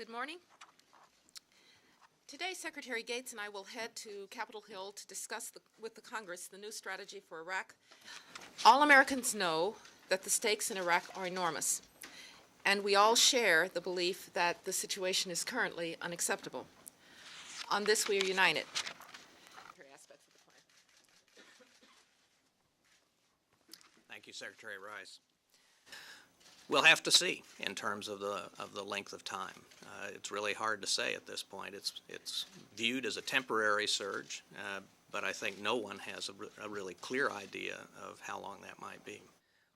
Good morning. Today, Secretary Gates and I will head to Capitol Hill to discuss with the Congress the new strategy for Iraq. All Americans know that the stakes in Iraq are enormous, and we all share the belief that the situation is currently unacceptable. On this, we are united. Thank you, Secretary Rice. We'll have to see in terms of the length of time. It's really hard to say at this point. It's viewed as a temporary surge, but I think no one has a really clear idea of how long that might be.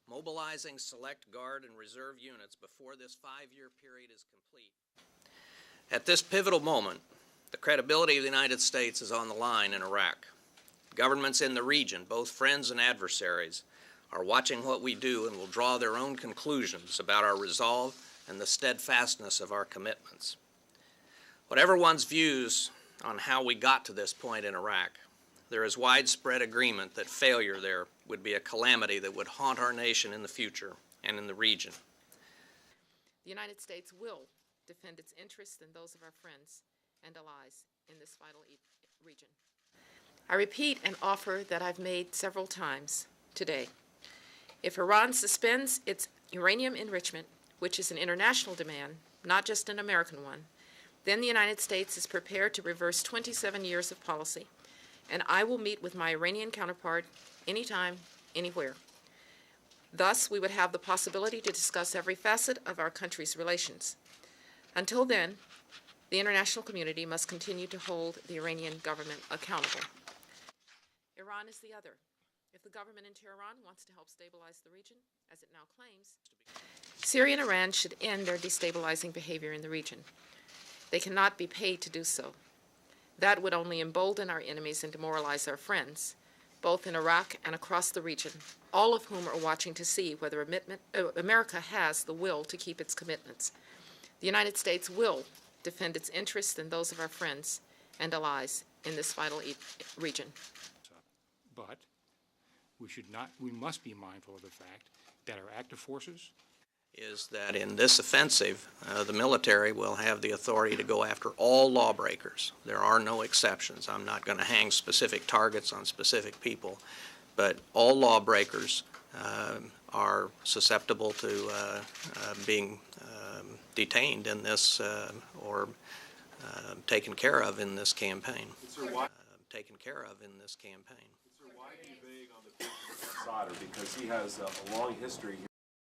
Mobilizing select guard and reserve units before this 5-year period is complete. At this pivotal moment, the credibility of the United States is on the line in Iraq. Governments in the region, both friends and adversaries, are watching what we do and will draw their own conclusions about our resolve and the steadfastness of our commitments. Whatever one's views on how we got to this point in Iraq, there is widespread agreement that failure there would be a calamity that would haunt our nation in the future and in the region. The United States will defend its interests and those of our friends and allies in this vital region. I repeat an offer that I've made several times today. If Iran suspends its uranium enrichment, which is an international demand, not just an American one, then the United States is prepared to reverse 27 years of policy, and I will meet with my Iranian counterpart anytime, anywhere. Thus, we would have the possibility to discuss every facet of our country's relations. Until then, the international community must continue to hold the Iranian government accountable. Iran is the other. If the government in Tehran wants to help stabilize the region, as it now claims, Syria and Iran should end their destabilizing behavior in the region. They cannot be paid to do so. That would only embolden our enemies and demoralize our friends, both in Iraq and across the region, all of whom are watching to see whether America has the will to keep its commitments. The United States will defend its interests and those of our friends and allies in this vital region. But we must be mindful of the fact that our active forces is that in this offensive, the military will have the authority to go after all lawbreakers. There are no exceptions. I'm not going to hang specific targets on specific people, but all lawbreakers are susceptible to being detained in this or taken care of in this campaign. Taken care of in this campaign. Sir, why be vague on the future of al-Sadr? Because he has a long history here.